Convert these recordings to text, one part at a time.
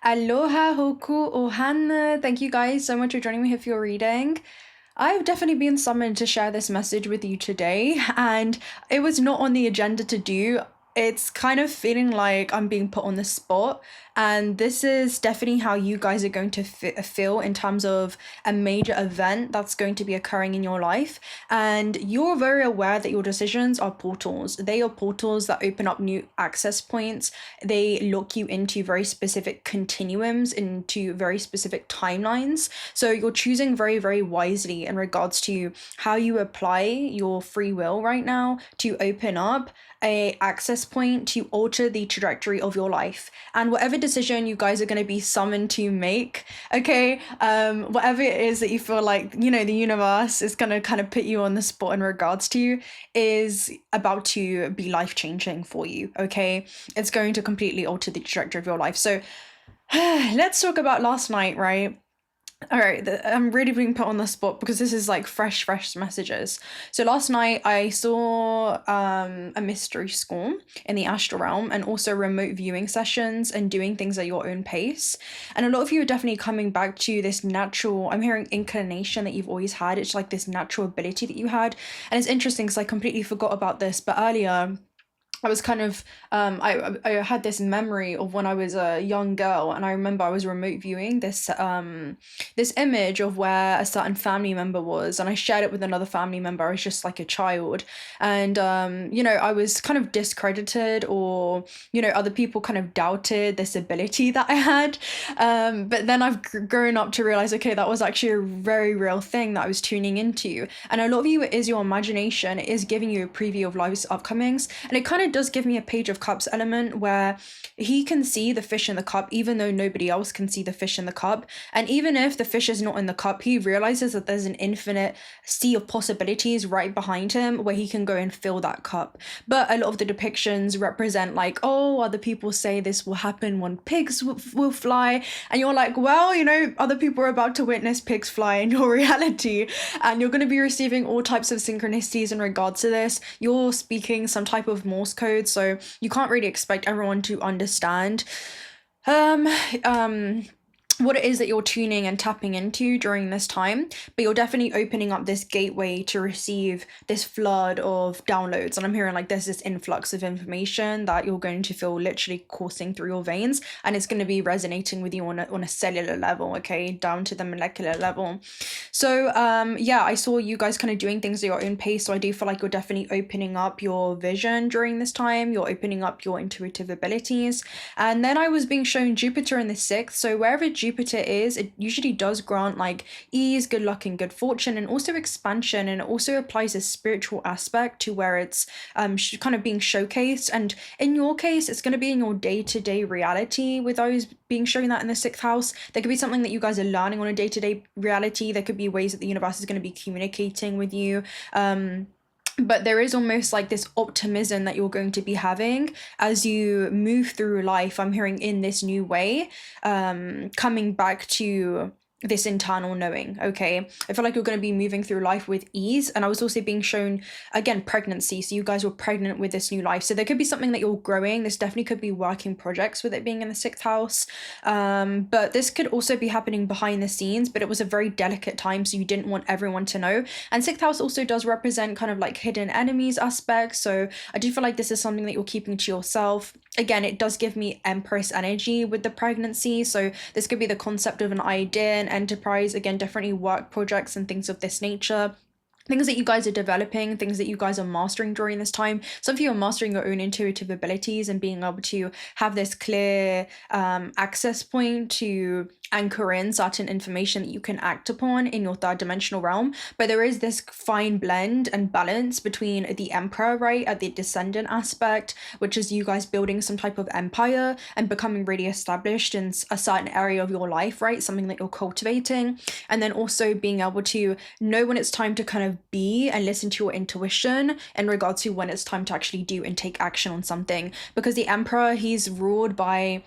Aloha hoku ohana. Thank you guys so much for joining me here for your reading. I've definitely been summoned to share this message with you today, and it was not on the agenda to do. It's kind of feeling like I'm being put on the spot, and this is definitely how you guys are going to feel in terms of a major event that's going to be occurring in your life. And you're very aware that your decisions are portals. They are portals that open up new access points. They lock you into very specific continuums, into very specific timelines. So you're choosing very, very wisely in regards to how you apply your free will right now to open up a access point to alter the trajectory of your life. And whatever decision you guys are going to be summoned to make, okay, whatever it is that you feel like, the universe is going to kind of put you on the spot in regards to, is about to be life-changing for you, okay? It's going to completely alter the trajectory of your life. So let's talk about last night, right? All right, I'm really being put on the spot because this is like fresh messages. So last night I saw a mystery school in the astral realm, and also remote viewing sessions and doing things at your own pace. And a lot of you are definitely coming back to this natural, I'm hearing inclination that you've always had. It's like this natural ability that you had. And it's interesting because I completely forgot about this, but earlier I was kind of, I had this memory of when I was a young girl, and I remember I was remote viewing this image of where a certain family member was, and I shared it with another family member. I was just like a child, and I was kind of discredited, or other people kind of doubted this ability that I had, but then I've grown up to realize, okay, that was actually a very real thing that I was tuning into. And a lot of you, it is your imagination. It is giving you a preview of life's upcomings, and it kind of does give me a Page of Cups element where he can see the fish in the cup even though nobody else can see the fish in the cup. And even if the fish is not in the cup, he realizes that there's an infinite sea of possibilities right behind him where he can go and fill that cup. But a lot of the depictions represent like, oh, other people say this will happen when pigs will fly, and you're like, well, other people are about to witness pigs fly in your reality, and you're going to be receiving all types of synchronicities in regards to this. You're speaking some type of Morse code, so you can't really expect everyone to understand what it is that you're tuning and tapping into during this time, but you're definitely opening up this gateway to receive this flood of downloads. And I'm hearing like there's this influx of information that you're going to feel literally coursing through your veins, and it's going to be resonating with you on a cellular level, okay, down to the molecular level. So I saw you guys kind of doing things at your own pace, so I do feel like you're definitely opening up your vision during this time. You're opening up your intuitive abilities. And then I was being shown Jupiter in the 6th, so wherever Jupiter is, it usually does grant like ease, good luck, and good fortune, and also expansion. And it also applies a spiritual aspect to where it's kind of being showcased. And in your case, it's going to be in your day-to-day reality with those being shown that in the 6th house. There could be something that you guys are learning on a day-to-day reality. There could be ways that the universe is going to be communicating with you. But there is almost like this optimism that you're going to be having as you move through life. I'm hearing in this new way, coming back to this internal knowing, okay? I feel like you're going to be moving through life with ease. And I was also being shown, again, pregnancy. So you guys were pregnant with this new life. So there could be something that you're growing. This definitely could be working projects with it being in the 6th house. But this could also be happening behind the scenes, but it was a very delicate time, so you didn't want everyone to know. And 6th house also does represent kind of like hidden enemies aspects. So I do feel like this is something that you're keeping to yourself. Again, it does give me Empress energy with the pregnancy. So this could be the concept of an idea, an enterprise, again, definitely work projects and things of this nature. Things that you guys are developing, things that you guys are mastering during this time. Some of you are mastering your own intuitive abilities and being able to have this clear access point to anchor in certain information that you can act upon in your third dimensional realm. But there is this fine blend and balance between the emperor, right, at the descendant aspect, which is you guys building some type of empire and becoming really established in a certain area of your life, right, something that you're cultivating. And then also being able to know when it's time to kind of be and listen to your intuition in regards to when it's time to actually do and take action on something. Because the emperor, he's ruled by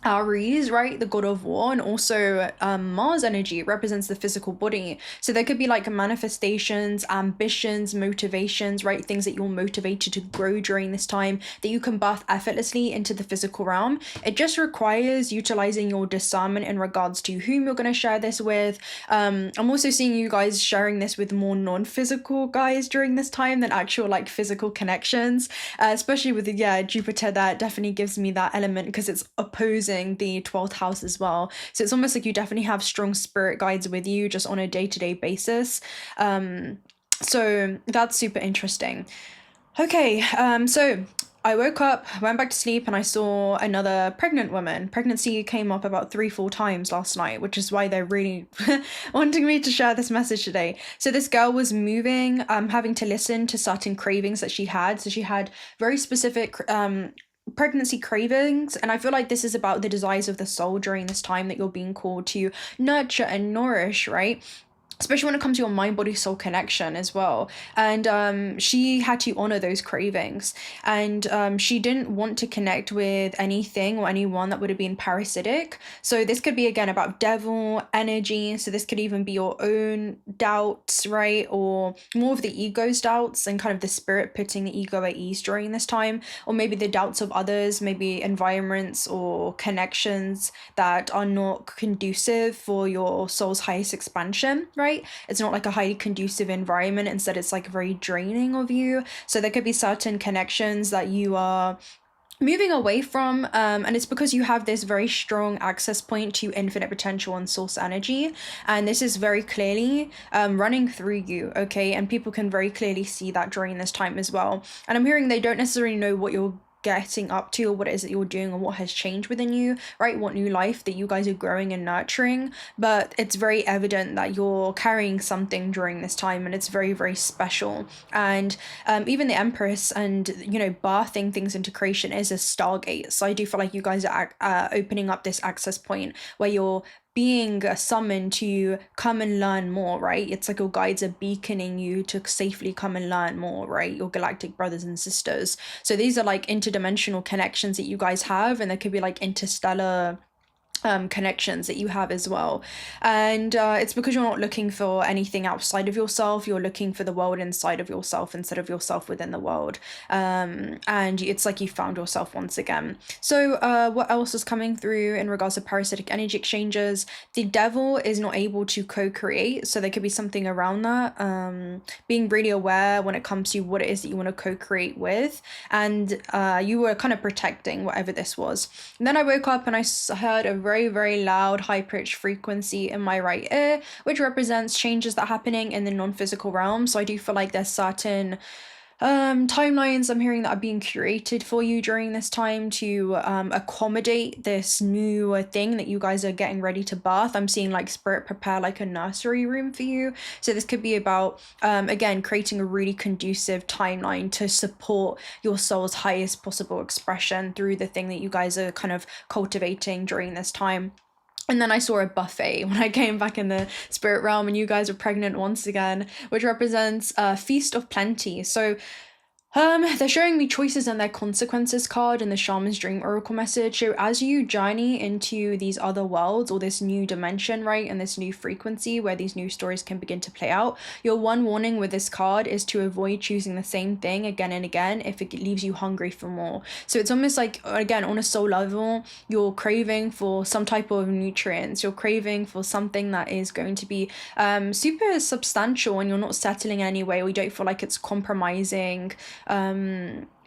Aries, right, the god of war, and also Mars energy represents the physical body. So there could be like manifestations, ambitions, motivations, right, things that you're motivated to grow during this time that you can birth effortlessly into the physical realm. It just requires utilizing your discernment in regards to whom you're going to share this with. I'm also seeing you guys sharing this with more non-physical guys during this time than actual like physical connections, especially with Jupiter. That definitely gives me that element because it's opposing the 12th house as well. So it's almost like you definitely have strong spirit guides with you just on a day-to-day basis. So that's super interesting. Okay, so I woke up, went back to sleep, and I saw another pregnant woman. Pregnancy came up about 3-4 times last night, which is why they're really wanting me to share this message today. So this girl was moving, having to listen to certain cravings that she had. So she had very specific pregnancy cravings, and I feel like this is about the desires of the soul during this time that you're being called to nurture and nourish, right? Especially when it comes to your mind body soul connection as well. And she had to honor those cravings, and she didn't want to connect with anything or anyone that would have been parasitic. So this could be again about devil energy. So this could even be your own doubts, right, or more of the ego's doubts and kind of the spirit putting the ego at ease during this time, or maybe the doubts of others, maybe environments or connections that are not conducive for your soul's highest expansion, right? It's not like a highly conducive environment. Instead, it's like very draining of you. So there could be certain connections that you are moving away from, and it's because you have this very strong access point to infinite potential and source energy, and this is very clearly running through you, okay? And people can very clearly see that during this time as well. And I'm hearing they don't necessarily know what you're getting up to or what it is that you're doing or what has changed within you, right? What new life that you guys are growing and nurturing, but it's very evident that you're carrying something during this time, and it's very, very special. And even the empress and, you know, birthing things into creation is a stargate. So I do feel like you guys are opening up this access point where you're being summoned to come and learn more, right? It's like your guides are beaconing you to safely come and learn more, right? Your galactic brothers and sisters. So these are like interdimensional connections that you guys have, and there could be like interstellar connections that you have as well. And it's because you're not looking for anything outside of yourself. You're looking for the world inside of yourself instead of yourself within the world. And it's like you found yourself once again. So what else is coming through in regards to parasitic energy exchanges? The devil is not able to co-create, so there could be something around that. Being really aware when it comes to what it is that you want to co-create with, and you were kind of protecting whatever this was. And then I woke up and I heard a very, very loud, high-pitched frequency in my right ear, which represents changes that are happening in the non-physical realm. So I do feel like there's certain timelines I'm hearing that are being curated for you during this time to accommodate this new thing that you guys are getting ready to birth. I'm seeing like spirit prepare like a nursery room for you. So this could be about again creating a really conducive timeline to support your soul's highest possible expression through the thing that you guys are kind of cultivating during this time. And then I saw a buffet when I came back in the spirit realm, and you guys are pregnant once again, which represents a feast of plenty. So they're showing me choices and their consequences card in the Shaman's Dream Oracle message. So as you journey into these other worlds or this new dimension, right, and this new frequency where these new stories can begin to play out, your one warning with this card is to avoid choosing the same thing again and again if it leaves you hungry for more. So it's almost like, again, on a soul level, you're craving for some type of nutrients. You're craving for something that is going to be super substantial, and you're not settling anyway, or you don't feel like it's compromising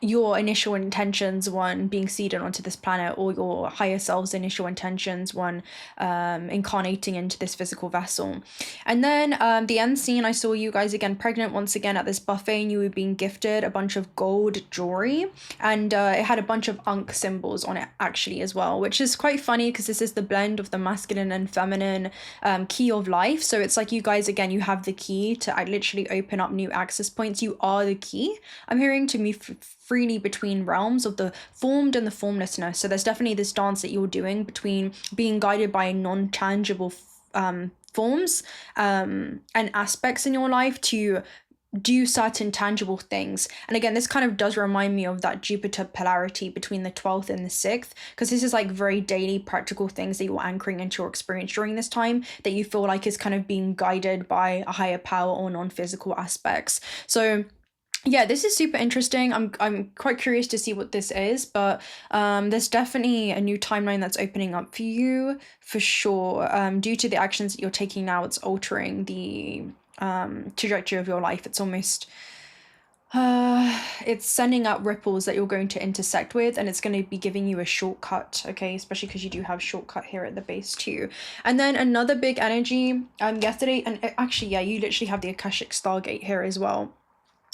your initial intentions when being seeded onto this planet, or your higher self's initial intentions when incarnating into this physical vessel. And then the end scene, I saw you guys again pregnant once again at this buffet, and you were being gifted a bunch of gold jewelry, and it had a bunch of Ankh symbols on it actually as well, which is quite funny because this is the blend of the masculine and feminine key of life. So it's like you guys, again, you have the key to literally open up new access points. You are the key, I'm hearing, to move freely between realms of the formed and the formlessness. So there's definitely this dance that you're doing between being guided by non-tangible forms and aspects in your life to do certain tangible things. And again, this kind of does remind me of that Jupiter polarity between the 12th and the 6th, because this is like very daily practical things that you're anchoring into your experience during this time that you feel like is kind of being guided by a higher power or non-physical aspects. So yeah, this is super interesting. I'm quite curious to see what this is, but there's definitely a new timeline that's opening up for you for sure. Due to the actions that you're taking now, it's altering the trajectory of your life. It's almost it's sending out ripples that you're going to intersect with, and it's going to be giving you a shortcut, okay, especially because you do have shortcut here at the base too. And then another big energy yesterday, and actually yeah, you literally have the Akashic Stargate here as well.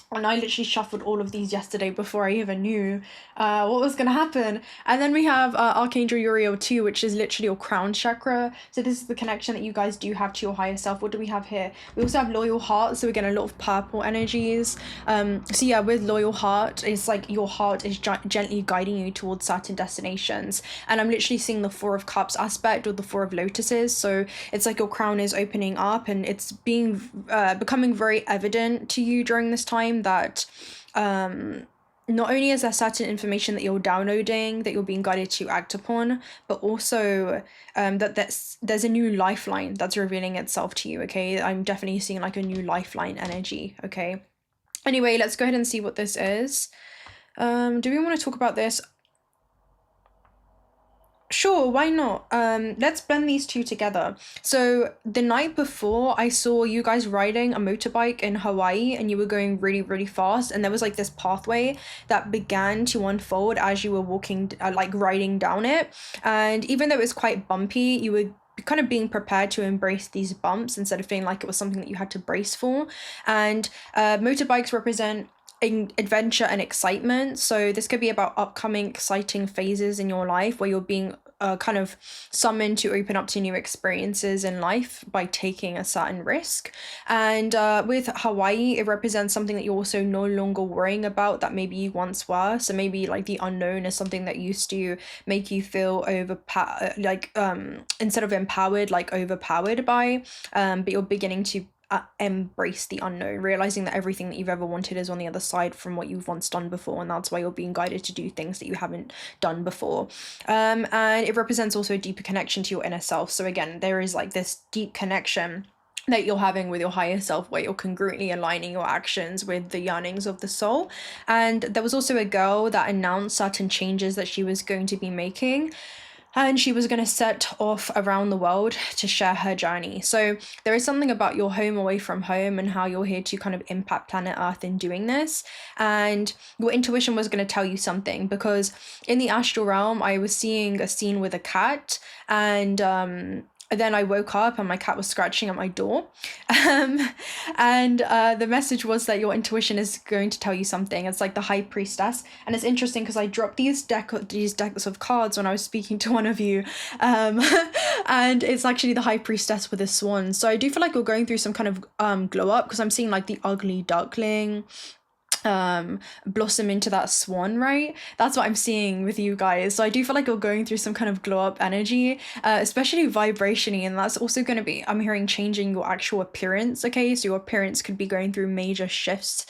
And I literally shuffled all of these yesterday before I even knew what was going to happen. And then we have Archangel Uriel too, which is literally your crown chakra. So this is the connection that you guys do have to your higher self. What do we have here? We also have Loyal Heart. So we're getting a lot of purple energies. So yeah, with Loyal Heart, it's like your heart is gently guiding you towards certain destinations. And I'm literally seeing the Four of Cups aspect or the Four of Lotuses. So it's like your crown is opening up, and it's being becoming very evident to you during this time that not only is there certain information that you're downloading that you're being guided to act upon, but also that there's a new lifeline that's revealing itself to you, okay? I'm definitely seeing like a new lifeline energy, okay? Anyway, let's go ahead and see what this is. Do we want to talk about this? Sure, why not? Let's blend these two together. So the night before, I saw you guys riding a motorbike in Hawaii, and you were going really, really fast, and there was like this pathway that began to unfold as you were walking, like riding down it. And even though it was quite bumpy, you were kind of being prepared to embrace these bumps instead of feeling like it was something that you had to brace for. And motorbikes represent adventure and excitement, so this could be about upcoming exciting phases in your life where you're being kind of summoned to open up to new experiences in life by taking a certain risk. And with Hawaii, it represents something that you're also no longer worrying about that maybe you once were. So maybe like the unknown is something that used to make you feel instead of empowered, like overpowered by, but you're beginning to embrace the unknown, realizing that everything that you've ever wanted is on the other side from what you've once done before, and that's why you're being guided to do things that you haven't done before. And it represents also a deeper connection to your inner self. So again, there is like this deep connection that you're having with your higher self, where you're congruently aligning your actions with the yearnings of the soul. And there was also a girl that announced certain changes that she was going to be making, and she was going to set off around the world to share her journey. So there is something about your home away from home and how you're here to kind of impact planet Earth in doing this. And your intuition was going to tell you something, because in the astral realm, I was seeing a scene with a cat, and then I woke up and my cat was scratching at my door. And the message was that your intuition is going to tell you something. It's like the High Priestess. And it's interesting because I dropped these decks of cards when I was speaking to one of you. And it's actually the High Priestess with a swan. So I do feel like you're going through some kind of glow up, because I'm seeing like the ugly duckling blossom into that swan, right? That's what I'm seeing with you guys. So I do feel like you're going through some kind of glow up energy, especially vibrationally, and that's also going to be, I'm hearing, changing your actual appearance, okay? So your appearance could be going through major shifts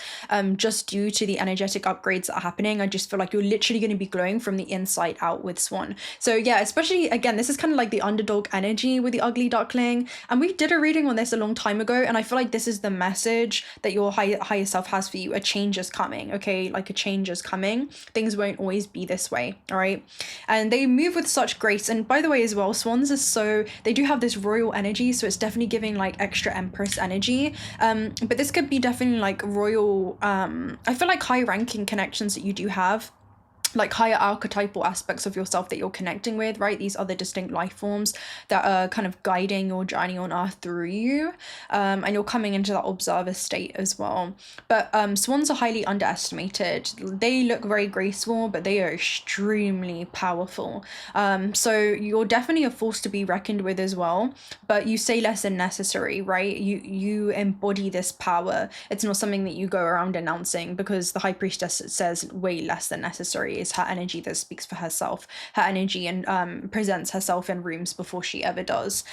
just due to the energetic upgrades that are happening. I just feel like you're literally going to be glowing from the inside out with swan. So yeah, especially again, this is kind of like the underdog energy with the ugly duckling, and we did a reading on this a long time ago, and I feel like this is the message that your higher self has for you. A change is coming, okay? Like a change is coming. Things won't always be this way, all right? And they move with such grace. And by the way as well, swans they do have this royal energy, so it's definitely giving like extra empress energy, but this could be definitely like royal, I feel like high ranking connections that you do have, like higher archetypal aspects of yourself that you're connecting with, right? These other distinct life forms that are kind of guiding your journey on earth through you, and you're coming into that observer state as well. But swans are highly underestimated. They look very graceful, but they are extremely powerful. So you're definitely a force to be reckoned with as well, but you say less than necessary, right? You embody this power. It's not something that you go around announcing, because the High Priestess says way less than necessary is her energy that speaks for herself, her energy, and presents herself in rooms before she ever does.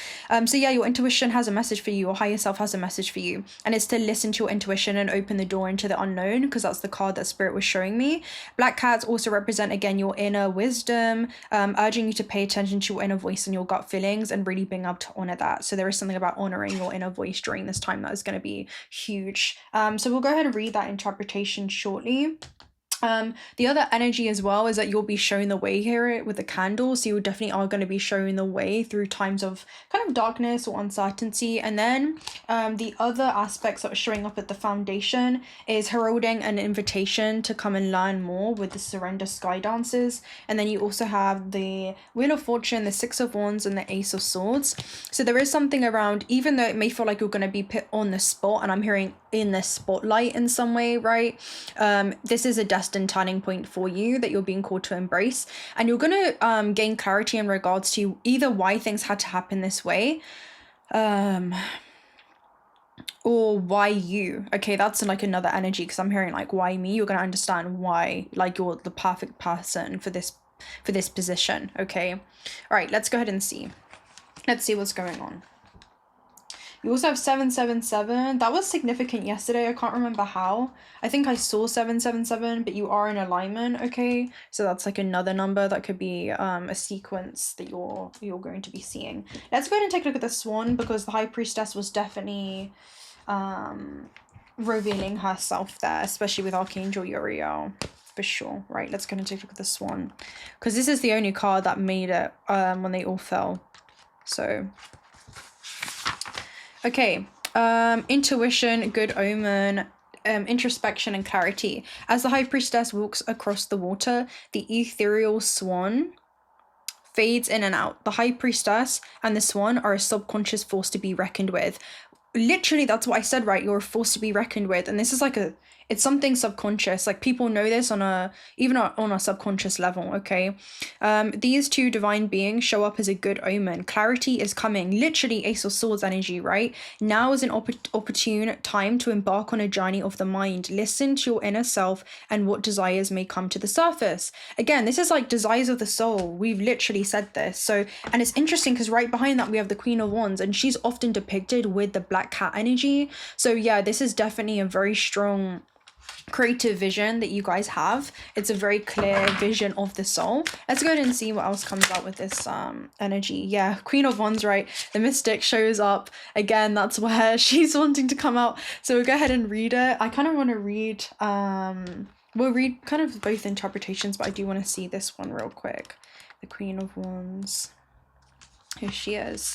So yeah, your intuition has a message for you, your higher self has a message for you, and it's to listen to your intuition and open the door into the unknown, because that's the card that Spirit was showing me. Black cats also represent, again, your inner wisdom, urging you to pay attention to your inner voice and your gut feelings and really being able to honor that. So there is something about honoring your inner voice during this time that is going to be huge. So we'll go ahead and read that interpretation shortly. The other energy as well is that you'll be shown the way here with the candle. So you definitely are going to be shown the way through times of kind of darkness or uncertainty. And then the other aspects that are showing up at the foundation is heralding an invitation to come and learn more with the surrender sky dances. And then you also have the Wheel of Fortune, the Six of Wands, and the Ace of Swords. So there is something around, even though it may feel like you're going to be put on the spot, and I'm hearing in the spotlight in some way, right? This is a destined turning point for you that you're being called to embrace, and you're going to gain clarity in regards to either why things had to happen this way, or why you. Okay, that's like another energy, because I'm hearing like, why me? You're going to understand why, like, you're the perfect person for this position. Okay, all right, let's go ahead and see. Let's see what's going on. You also have 777. That was significant yesterday. I can't remember how. I think I saw 777, but you are in alignment, okay? So that's like another number that could be a sequence that you're going to be seeing. Let's go ahead and take a look at the Swan, because the High Priestess was definitely revealing herself there, especially with Archangel Uriel, for sure. Right, let's go ahead and take a look at the Swan, because this is the only card that made it when they all fell. So... okay, intuition, good omen, introspection, and clarity. As the High Priestess walks across the water, the ethereal swan fades in and out. The High Priestess and the Swan are a subconscious force to be reckoned with. Literally, that's what I said, right? You're a force to be reckoned with. And this is like it's something subconscious. Like, people know this even on a subconscious level, okay? These two divine beings show up as a good omen. Clarity is coming. Literally, Ace of Swords energy, right? Now is an opportune time to embark on a journey of the mind. Listen to your inner self and what desires may come to the surface. Again, this is like desires of the soul. We've literally said this. So, and it's interesting because right behind that we have the Queen of Wands, and she's often depicted with the black cat energy. So yeah, this is definitely a very strong creative vision that you guys have. It's a very clear vision of the soul. Let's go ahead and see what else comes out with this energy. Yeah, Queen of Wands, right? The mystic shows up again. That's where she's wanting to come out. So we'll go ahead and read it. I kind of want to read we'll read kind of both interpretations, but I do want to see this one real quick. The Queen of Wands, here she is.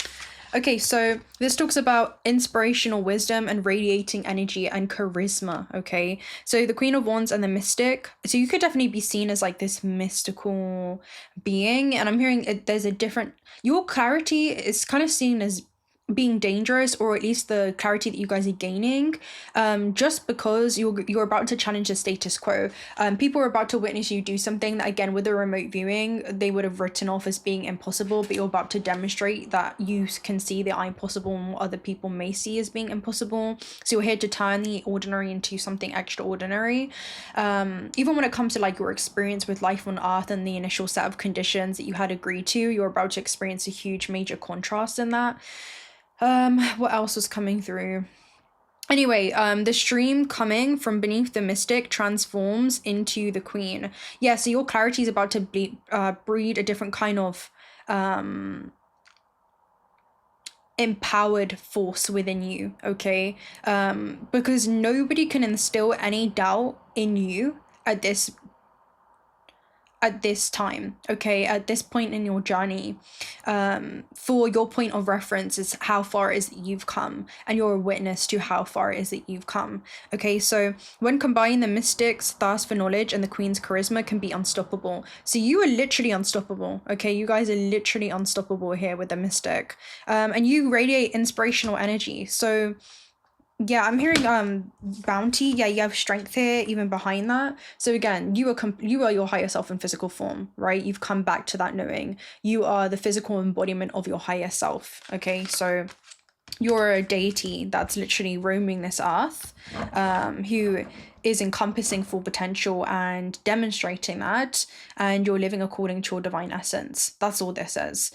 Okay, so this talks about inspirational wisdom and radiating energy and charisma, okay? So the Queen of Wands and the Mystic. So you could definitely be seen as like this mystical being. And I'm hearing there's a different... Your clarity is kind of seen as being dangerous, or at least the clarity that you guys are gaining, just because you're about to challenge the status quo. People are about to witness you do something that, again, with a remote viewing, they would have written off as being impossible, but you're about to demonstrate that you can see the impossible and what other people may see as being impossible. So you're here to turn the ordinary into something extraordinary. Even when it comes to like your experience with life on Earth and the initial set of conditions that you had agreed to, you're about to experience a huge major contrast in that. What else was coming through? Anyway, the stream coming from beneath the Mystic transforms into the Queen. Yeah, so your clarity is about to breed a different kind of empowered force within you, okay? Because nobody can instill any doubt in you at this time, okay? At this point in your journey, for your point of reference is how far it is that you've come, and you're a witness to how far it is that you've come, okay? So when combining the Mystic's thirst for knowledge and the Queen's charisma can be unstoppable. So you are literally unstoppable, okay? You guys are literally unstoppable here with the Mystic, and you radiate inspirational energy. So yeah, I'm hearing bounty. Yeah, you have strength here even behind that. So again, you are your higher self in physical form, right? You've come back to that knowing. You are the physical embodiment of your higher self, okay? So you're a deity that's literally roaming this earth, who is encompassing full potential and demonstrating that, and you're living according to your divine essence. That's all this is.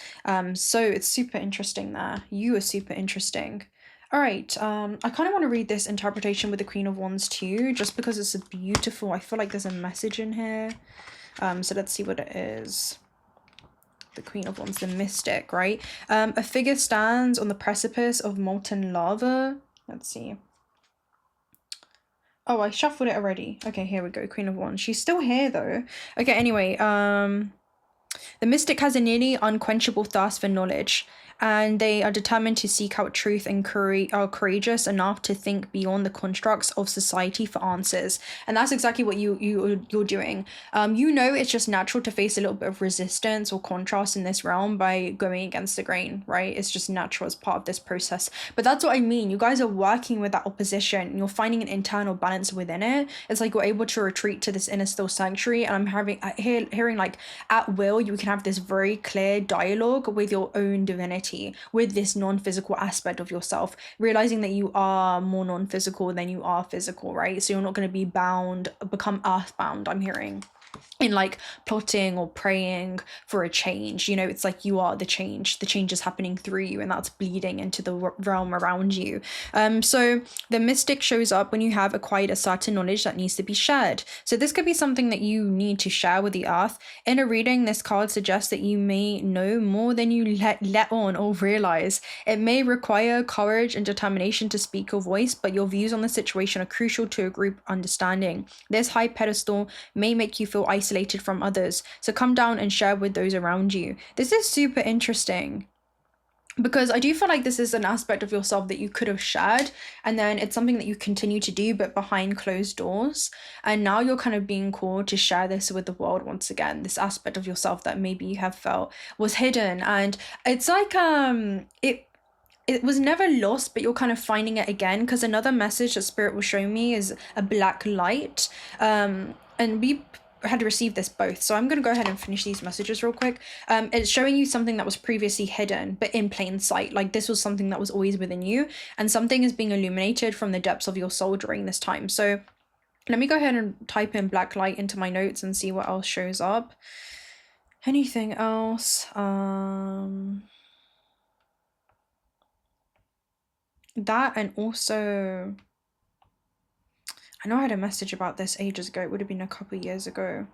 So it's super interesting there. You are super interesting. All right, I kind of want to read this interpretation with the Queen of Wands too, just because it's a beautiful, I feel like there's a message in here. So let's see what it is. The Queen of Wands, the mystic, right? A figure stands on the precipice of molten lava. Let's see. Oh, I shuffled it already. Okay, here we go. Queen of Wands. She's still here though. Okay, anyway, the mystic has a nearly unquenchable thirst for knowledge, and they are determined to seek out truth and are courageous enough to think beyond the constructs of society for answers. And that's exactly what you're doing. You know, it's just natural to face a little bit of resistance or contrast in this realm by going against the grain, right? It's just natural as part of this process. But that's what I mean. You guys are working with that opposition and you're finding an internal balance within it. It's like you're able to retreat to this inner still sanctuary, and I'm hearing like at will you can have this very clear dialogue with your own divinity, with this non-physical aspect of yourself, realizing that you are more non-physical than you are physical, right? So you're not going to be become earthbound, I'm hearing, in like plotting or praying for a change. You know, it's like you are the change is happening through you, and that's bleeding into the realm around you. So the mystic shows up when you have acquired a certain knowledge that needs to be shared. So this could be something that you need to share with the earth. In a reading, this card suggests that you may know more than you let on or realize. It may require courage and determination to speak your voice, but your views on the situation are crucial to a group understanding. This high pedestal may make you feel isolated from others, so come down and share with those around you. This is super interesting because I do feel like this is an aspect of yourself that you could have shared, and then it's something that you continue to do but behind closed doors, and now you're kind of being called to share this with the world once again, this aspect of yourself that maybe you have felt was hidden. And it's like it was never lost, but you're kind of finding it again, because another message that Spirit was showing me is a black light, and we had received this both, so I'm going to go ahead and finish these messages real quick. It's showing you something that was previously hidden but in plain sight, like this was something that was always within you, and something is being illuminated from the depths of your soul during this time. So let me go ahead and type in black light into my notes and see what else shows up. Anything else? That, and also I know I had a message about this ages ago. It would have been a couple years ago.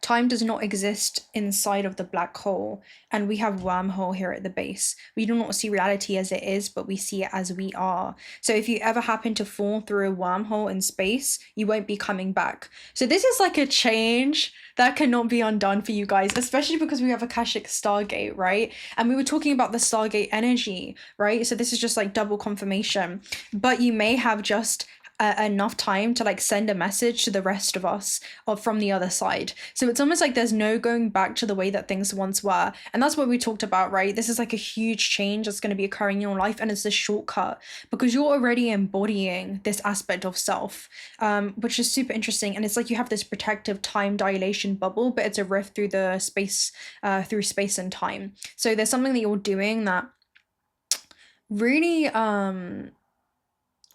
Time does not exist inside of the black hole, and we have wormhole here at the base. We do not see reality as it is, but we see it as we are. So if you ever happen to fall through a wormhole in space, you won't be coming back. So this is like a change that cannot be undone for you guys, especially because we have Akashic Stargate, right? And we were talking about the Stargate energy, right? So this is just like double confirmation, but you may have just enough time to like send a message to the rest of us or from the other side. So it's almost like there's no going back to the way that things once were. And that's what we talked about, right? This is like a huge change that's going to be occurring in your life, and it's a shortcut because you're already embodying this aspect of self, which is super interesting. And it's like you have this protective time dilation bubble, but it's a rift through the space, through space and time. So there's something that you're doing that really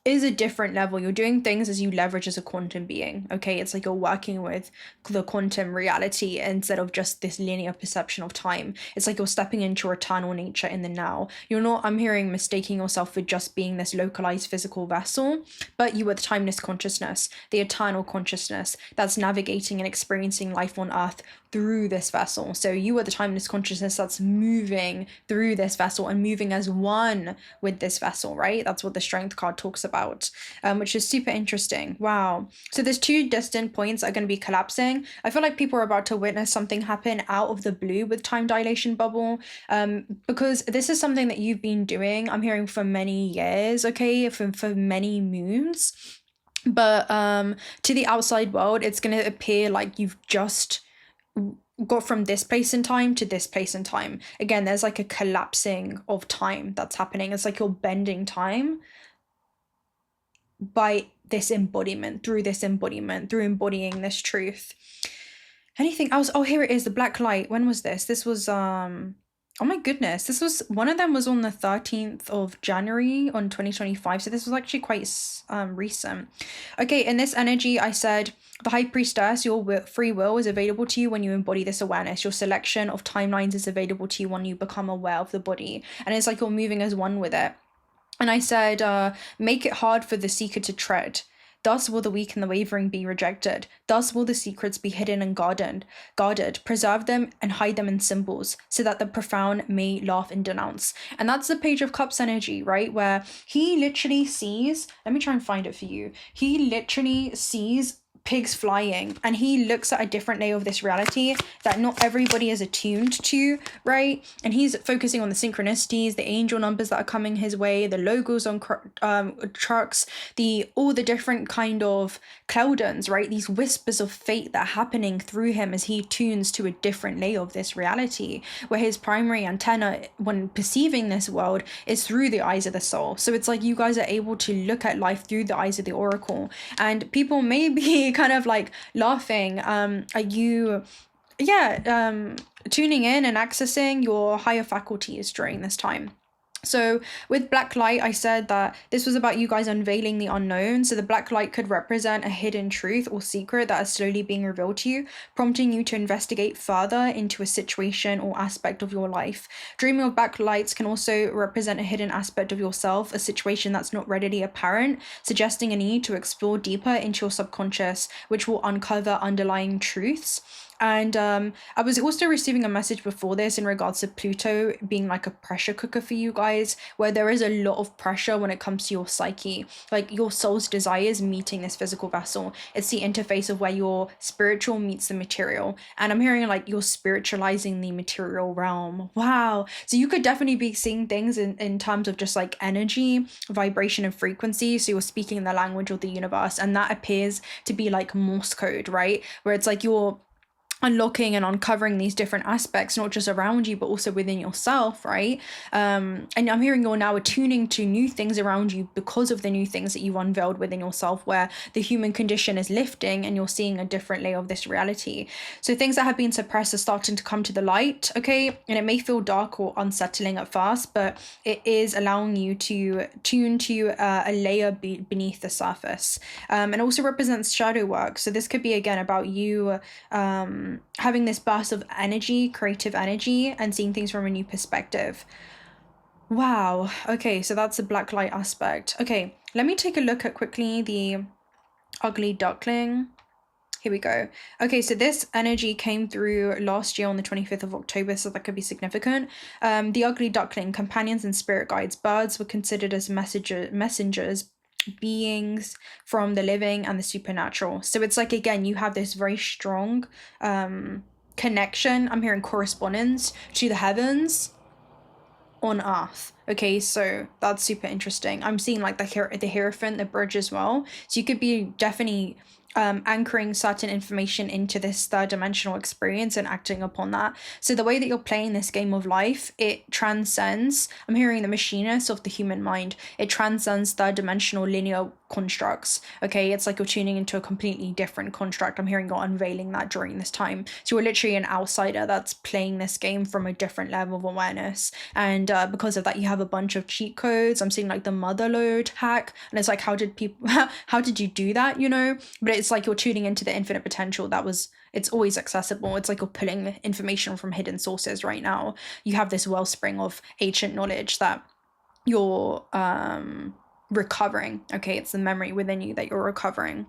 is a different level. You're doing things as you leverage as a quantum being, okay? It's like you're working with the quantum reality instead of just this linear perception of time. It's like you're stepping into your eternal nature in the now. You're not, I'm hearing, mistaking yourself for just being this localized physical vessel, but you are the timeless consciousness, the eternal consciousness that's navigating and experiencing life on earth through this vessel. So you are the timeless consciousness that's moving through this vessel and moving as one with this vessel, right? That's what the Strength card talks about, which is super interesting. Wow. So there's two distant points that are going to be collapsing. I feel like people are about to witness something happen out of the blue with time dilation bubble, because this is something that you've been doing, I'm hearing, for many years, okay, for many moons. But to the outside world, it's going to appear like you've just got from this place in time to this place in time. Again, there's like a collapsing of time that's happening. It's like you're bending time by this embodiment, through embodying this truth. Anything else? Oh, here it is, the black light. When was this? This was Oh my goodness, this was one of them was on the 13th of January on 2025. So this was actually quite recent. Okay, in this energy, I said the High Priestess, your free will is available to you when you embody this awareness. Your selection of timelines is available to you when you become aware of the body. And it's like you're moving as one with it. And I said, make it hard for the seeker to tread. Thus will the weak and the wavering be rejected. Thus will the secrets be hidden and guarded. Preserve them and hide them in symbols, so that the profound may laugh and denounce. And that's the Page of Cups energy, right? Where he literally sees, let me try and find it for you. He literally sees pigs flying, and he looks at a different layer of this reality that not everybody is attuned to, right? And he's focusing on the synchronicities, the angel numbers that are coming his way, the logos on trucks, all the different kind of cloudons, right? These whispers of fate that are happening through him as he tunes to a different layer of this reality, where his primary antenna when perceiving this world is through the eyes of the soul. So it's like you guys are able to look at life through the eyes of the oracle, and people may be kind of like laughing at you tuning in and accessing your higher faculties during this time. So with black light, I said that this was about you guys unveiling the unknown. So the black light could represent a hidden truth or secret that is slowly being revealed to you, prompting you to investigate further into a situation or aspect of your life. Dreaming of black lights can also represent a hidden aspect of yourself, a situation that's not readily apparent, suggesting a need to explore deeper into your subconscious, which will uncover underlying truths. And I was also receiving a message before this in regards to Pluto being like a pressure cooker for you guys, where there is a lot of pressure when it comes to your psyche, like your soul's desires meeting this physical vessel. It's the interface of where your spiritual meets the material. And I'm hearing like you're spiritualizing the material realm. Wow. So you could definitely be seeing things in terms of just like energy, vibration, and frequency. So you're speaking the language of the universe, and that appears to be like Morse code, right? Where it's like you're unlocking and uncovering these different aspects, not just around you but also within yourself, right? And I'm hearing you're now attuning to new things around you because of the new things that you've unveiled within yourself, where the human condition is lifting and you're seeing a different layer of this reality. So things that have been suppressed are starting to come to the light, okay? And it may feel dark or unsettling at first, but it is allowing you to tune to a layer beneath the surface. And also represents shadow work. So this could be again about you having this burst of energy, creative energy, and seeing things from a new perspective. Wow. Okay, so that's the black light aspect. Okay, let me take a look at quickly the ugly duckling. Here we go. Okay, so this energy came through last year on the 25th of October, so that could be significant. The ugly duckling, companions and spirit guides. Birds were considered as messengers, beings from the living and the supernatural. So it's like, again, you have this very strong connection, I'm hearing correspondence to the heavens on earth. Okay, so that's super interesting. I'm seeing like the Hierophant, the bridge as well. So you could be definitely anchoring certain information into this third dimensional experience and acting upon that. So the way that you're playing this game of life, it transcends, I'm hearing the machinist of the human mind, it transcends third dimensional linear constructs. Okay, it's like you're tuning into a completely different construct. I'm hearing you're unveiling that during this time. So you're literally an outsider that's playing this game from a different level of awareness, and because of that you have a bunch of cheat codes. I'm seeing like the motherload hack, and it's like, how did you do that, you know? But it's like you're tuning into the infinite potential it's always accessible. It's like you're pulling information from hidden sources right now. You have this wellspring of ancient knowledge that you're recovering. Okay, it's the memory within you that you're recovering.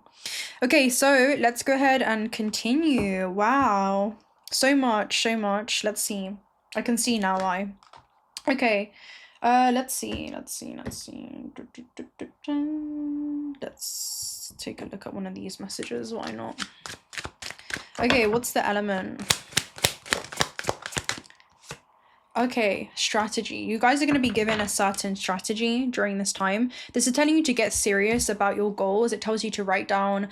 Okay, so let's go ahead and continue. Wow, so much. Let's see. I can see now why. Okay, let's see. Let's take a look at one of these messages. Why not? Okay, what's the element? Okay, strategy. You guys are going to be given a certain strategy during this time. This is telling you to get serious about your goals. It tells you to write down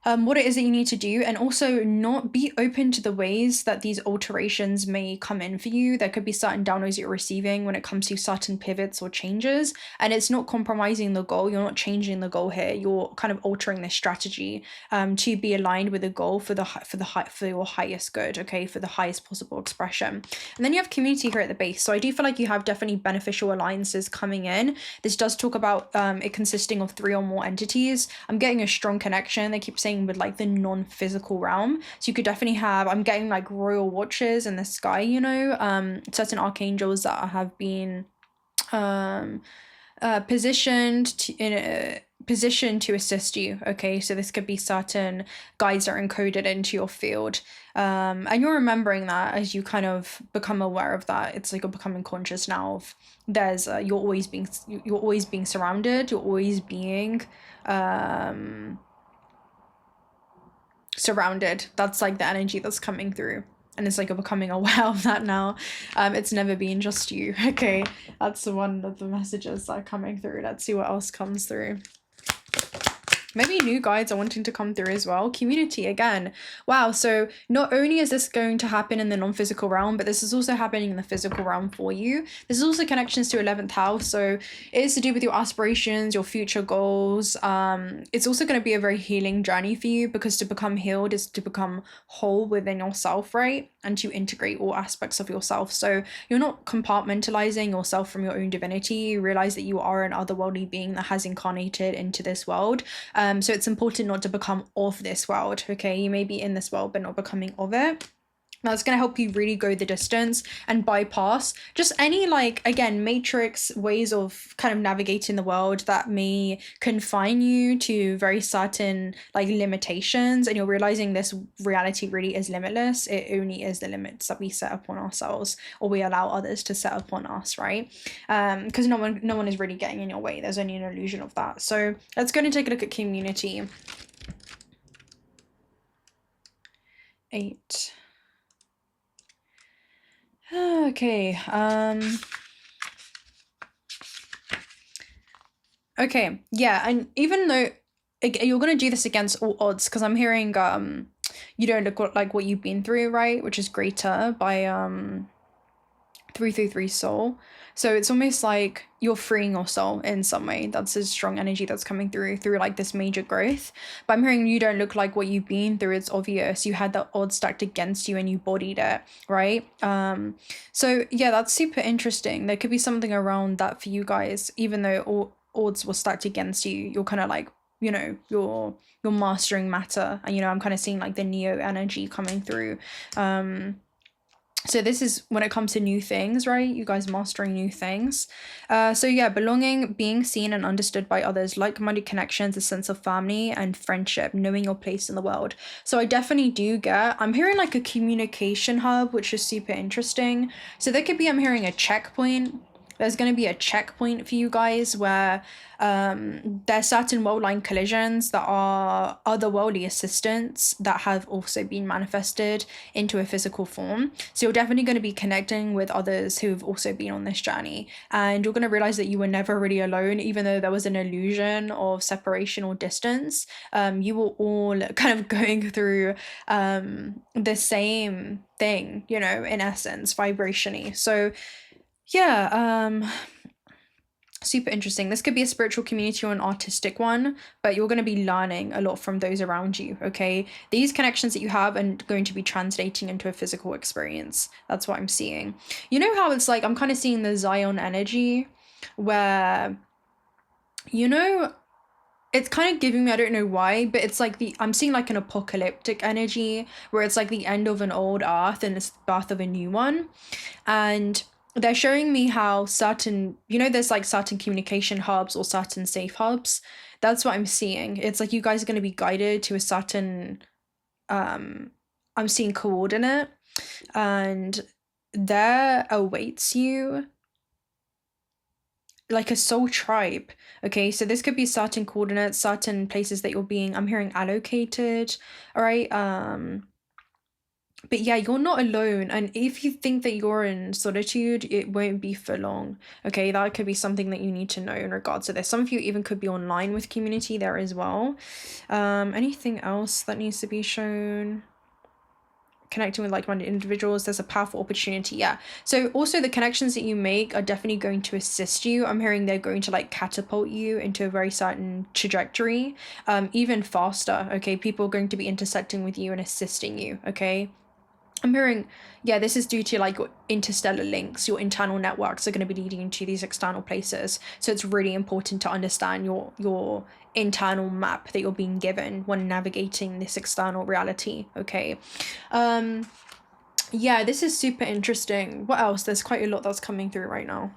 what it is that you need to do, and also not be open to the ways that these alterations may come in for you. There could be certain downloads you're receiving when it comes to certain pivots or changes, and it's not compromising the goal. You're not changing the goal here. You're kind of altering the strategy to be aligned with the goal for your highest good, okay, for the highest possible expression. And then you have community here at the base. So I do feel like you have definitely beneficial alliances coming in. This does talk about it consisting of 3 or more entities. I'm getting a strong connection. They keep saying with like the non-physical realm, so you could definitely have, I'm getting like royal watchers in the sky, you know, certain archangels that have been positioned to assist you, okay? So this could be certain guides that are encoded into your field, and you're remembering that as you kind of become aware of that. It's like you're becoming conscious now of there's you're always being surrounded, you're always being surrounded. That's like the energy that's coming through, and it's like you're becoming aware of that now. It's never been just you, okay? That's one of the messages that are coming through. Let's see what else comes through. Maybe new guides are wanting to come through as well. Community again. Wow, so not only is this going to happen in the non-physical realm, but this is also happening in the physical realm for you. This is also connections to 11th house, so it is to do with your aspirations, your future goals. It's also going to be a very healing journey for you, because to become healed is to become whole within yourself, right? And to integrate all aspects of yourself. So you're not compartmentalizing yourself from your own divinity. You realize that you are an otherworldly being that has incarnated into this world. So it's important not to become of this world, okay? You may be in this world, but not becoming of it. That's going to help you really go the distance and bypass just any, like, again, matrix ways of kind of navigating the world that may confine you to very certain, like, limitations. And you're realizing this reality really is limitless. It only is the limits that we set upon ourselves, or we allow others to set upon us, right? Because no one is really getting in your way. There's only an illusion of that. So let's go and take a look at community. 8. Okay, okay, yeah, and even though you're gonna do this against all odds, because I'm hearing you don't look like what you've been through, right? Which is greater by 333 soul. So it's almost like you're freeing your soul in some way. That's a strong energy that's coming through like this major growth. But I'm hearing you don't look like what you've been through. It's obvious. You had the odds stacked against you and you bodied it, right? So yeah, that's super interesting. There could be something around that for you guys. Even though all odds were stacked against you, you're kind of like, you know, you're mastering matter. And, you know, I'm kind of seeing like the Neo energy coming through. So this is when it comes to new things, right? You guys mastering new things. So yeah, belonging, being seen and understood by others, like-minded connections, a sense of family and friendship, knowing your place in the world. So I definitely do get, I'm hearing like a communication hub, which is super interesting. So there could be, I'm hearing a checkpoint. There's going to be a checkpoint for you guys where there's certain world line collisions that are otherworldly assistants that have also been manifested into a physical form. So you're definitely going to be connecting with others who've also been on this journey, and you're going to realize that you were never really alone, even though there was an illusion of separation or distance. You were all kind of going through the same thing, you know, in essence, vibrationally. So yeah, super interesting. This could be a spiritual community or an artistic one, but you're going to be learning a lot from those around you, okay? These connections that you have are going to be translating into a physical experience. That's what I'm seeing. You know how it's like, I'm kind of seeing the Zion energy where, you know, it's kind of giving me, I don't know why, but it's like I'm seeing like an apocalyptic energy where it's like the end of an old earth and it's the birth of a new one. And they're showing me how certain, you know, there's like certain communication hubs or certain safe hubs. That's what I'm seeing. It's like you guys are going to be guided to a certain, I'm seeing coordinate, and there awaits you like a soul tribe. Okay, so this could be certain coordinates, certain places that you're being, I'm hearing allocated, all right? But yeah, you're not alone. And if you think that you're in solitude, it won't be for long. Okay, that could be something that you need to know in regards to this. Some of you even could be online with community there as well. Anything else that needs to be shown? Connecting with like-minded individuals, there's a powerful opportunity. Yeah, so also the connections that you make are definitely going to assist you. I'm hearing they're going to like catapult you into a very certain trajectory, even faster. Okay, people are going to be intersecting with you and assisting you. Okay, I'm hearing, yeah, this is due to like your interstellar links, your internal networks are going to be leading you to these external places. So it's really important to understand your internal map that you're being given when navigating this external reality. Okay. Yeah, this is super interesting. What else? There's quite a lot that's coming through right now.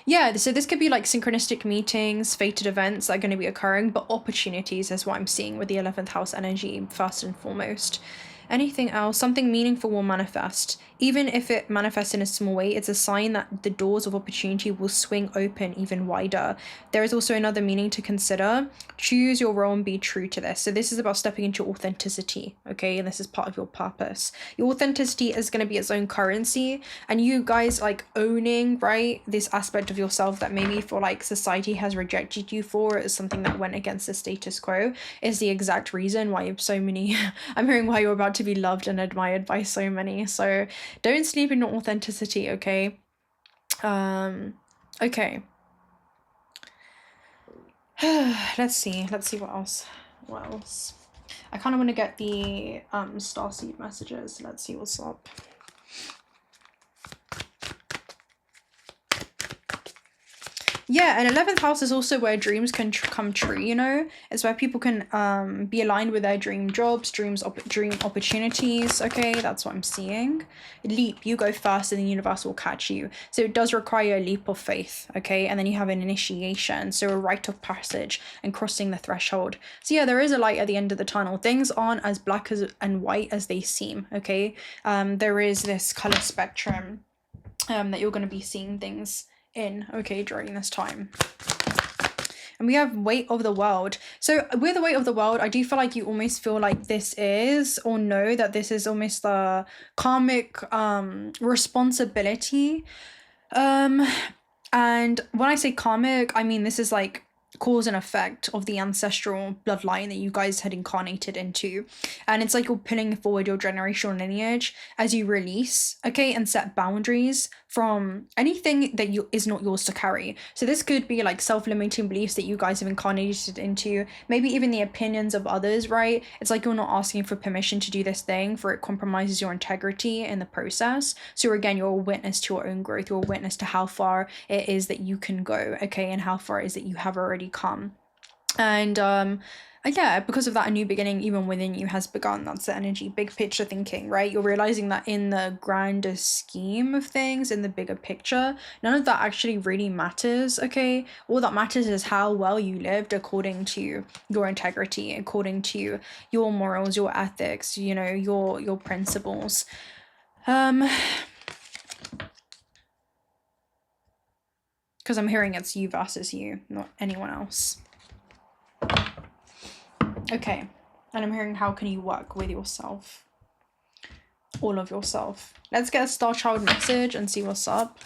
Yeah, so this could be like synchronistic meetings, fated events that are going to be occurring, but opportunities is what I'm seeing with the 11th house energy first and foremost. Anything else? Something meaningful will manifest. Even if it manifests in a small way, it's a sign that the doors of opportunity will swing open even wider. There is also another meaning to consider. Choose your role and be true to this. So this is about stepping into authenticity, okay? And this is part of your purpose. Your authenticity is going to be its own currency, and you guys like owning, right, this aspect of yourself that maybe for like society has rejected you for as something that went against the status quo is the exact reason why so many I'm hearing why you're about to be loved and admired by so many. So don't sleep in your authenticity, okay? Okay. Let's see what else. I kind of want to get the starseed messages. Let's see what's up. Yeah, and 11th house is also where dreams can come true, you know? It's where people can be aligned with their dream jobs, dream opportunities, okay? That's what I'm seeing. Leap, you go first and the universe will catch you. So it does require a leap of faith, okay? And then you have an initiation, so a rite of passage and crossing the threshold. So yeah, there is a light at the end of the tunnel. Things aren't as black and white as they seem, okay? There is this color spectrum that you're going to be seeing things in, okay, during this time. And we have weight of the world. So with the weight of the world, I do feel like you almost feel like this is, or know that this is almost the karmic responsibility. And when I say karmic, I mean this is like cause and effect of the ancestral bloodline that you guys had incarnated into. And it's like you're pulling forward your generational lineage as you release, okay, and set boundaries from anything that is not yours to carry. So this could be like self-limiting beliefs that you guys have incarnated into, maybe even the opinions of others, right? It's like you're not asking for permission to do this thing, for it compromises your integrity in the process. So again, you're a witness to your own growth. You're a witness to how far it is that you can go, okay, and how far it is that you have already come. And yeah, because of that, a new beginning even within you has begun. That's the energy, big picture thinking, right? You're realizing that in the grander scheme of things, in the bigger picture, none of that actually really matters, okay? All that matters is how well you lived according to your integrity, according to your morals, your ethics, you know, your principles. Because I'm hearing it's you versus you, not anyone else. Okay, and I'm hearing how can you work with yourself, all of yourself. Let's get a star child message and see what's up.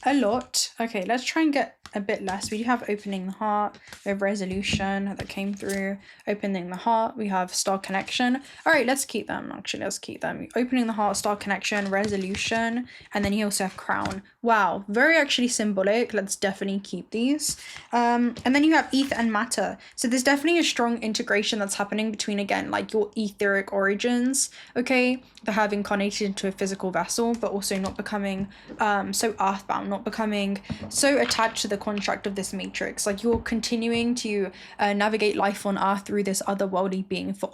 A lot. Okay, let's try and get a bit less. We do have opening the heart, we have resolution that came through, opening the heart, we have star connection. All right, let's keep them. Actually, let's keep them. Opening the heart, star connection, resolution, and then you also have crown. Wow, very actually symbolic. Let's definitely keep these. And then you have ether and matter. So there's definitely a strong integration that's happening between, again, like your etheric origins, okay, that have incarnated into a physical vessel, but also not becoming so earthbound, not becoming so attached to the construct of this matrix. Like you're continuing to navigate life on earth through this otherworldly being for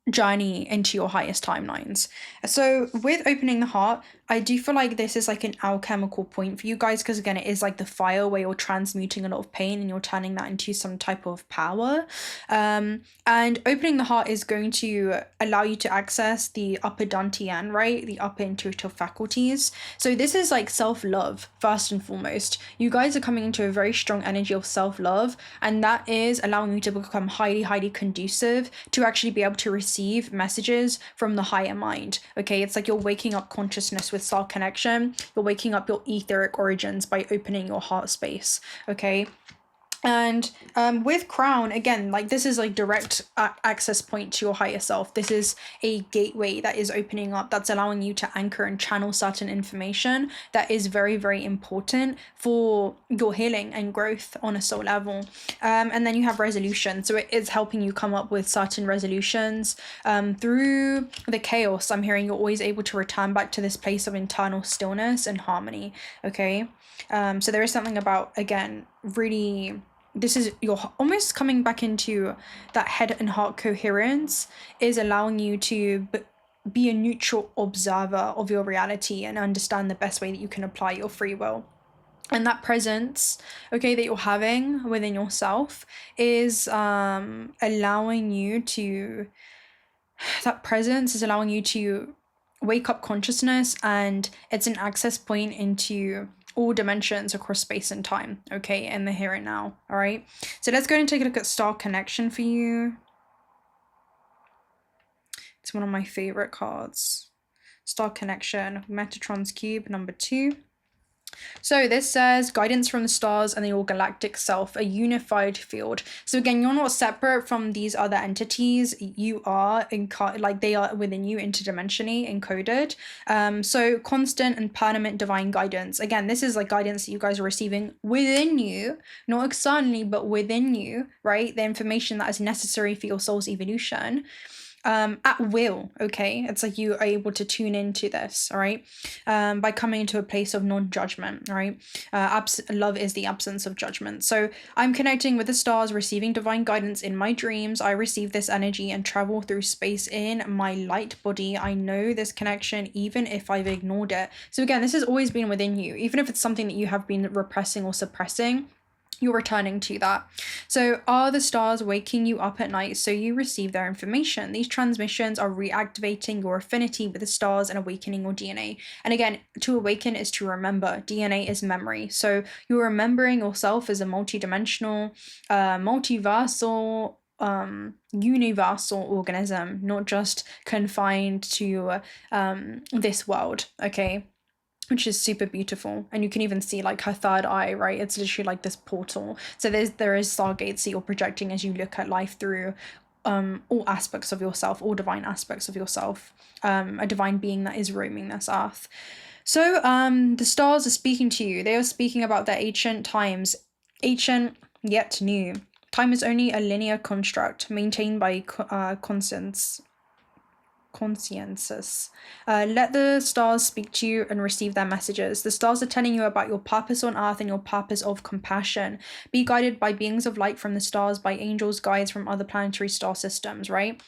journey into your highest timelines. So with opening the heart, I do feel like this is like an alchemical point for you guys, because again, it is like the fire where you're transmuting a lot of pain and you're turning that into some type of power. And opening the heart is going to allow you to access the upper dantian, right? The upper intuitive faculties. So this is like self-love first and foremost. You guys are coming into a very strong energy of self-love, and that is allowing you to become highly conducive to actually be able to receive messages from the higher mind. Okay, it's like you're waking up consciousness with soul connection. You're waking up your etheric origins by opening your heart space. Okay. And with crown, again, like this is like direct access point to your higher self. This is a gateway that is opening up, that's allowing you to anchor and channel certain information that is very important for your healing and growth on a soul level. And then you have resolution. So it is helping you come up with certain resolutions. Through the chaos, I'm hearing you're always able to return back to this place of internal stillness and harmony. Okay. So there is something about, again, really, this is, you're almost coming back into that head and heart coherence, is allowing you to be a neutral observer of your reality and understand the best way that you can apply your free will. And that presence, okay, that you're having within yourself is allowing you to, that presence is allowing you to wake up consciousness, and it's an access point into all dimensions across space and time, okay, in the here and now. All right, so let's go and take a look at star connection for you. It's one of my favorite cards. Star connection, Metatron's cube, number 2. So this says guidance from the stars and the all galactic self, a unified field. So again, you're not separate from these other entities. You are like they are within you, interdimensionally encoded. So constant and permanent divine guidance. Again, this is like guidance that you guys are receiving within you, not externally, but within you, right? The information that is necessary for your soul's evolution. At will, okay? It's like you are able to tune into this, all right? By coming into a place of non-judgment, all right? Love is the absence of judgment. So I'm connecting with the stars, receiving divine guidance in my dreams. I receive this energy and travel through space in my light body. I know this connection even if I've ignored it. So again, this has always been within you. Even if it's something that you have been repressing or suppressing, you're returning to that. So are the stars waking you up at night so you receive their information? These transmissions are reactivating your affinity with the stars and awakening your DNA. And again, to awaken is to remember. DNA is memory. So you're remembering yourself as a multidimensional, multiversal, universal organism, not just confined to this world, okay? Which is super beautiful. And you can even see like her third eye, right? It's literally like this portal. So there is stargates that you're projecting as you look at life through all aspects of yourself, all divine aspects of yourself, a divine being that is roaming this earth. So the stars are speaking to you. They are speaking about their ancient times, ancient yet new. Time is only a linear construct maintained by consciences. Let the stars speak to you and receive their messages. The stars are telling you about your purpose on earth and your purpose of compassion. Be guided by beings of light from the stars, by angels, guides from other planetary star systems, right?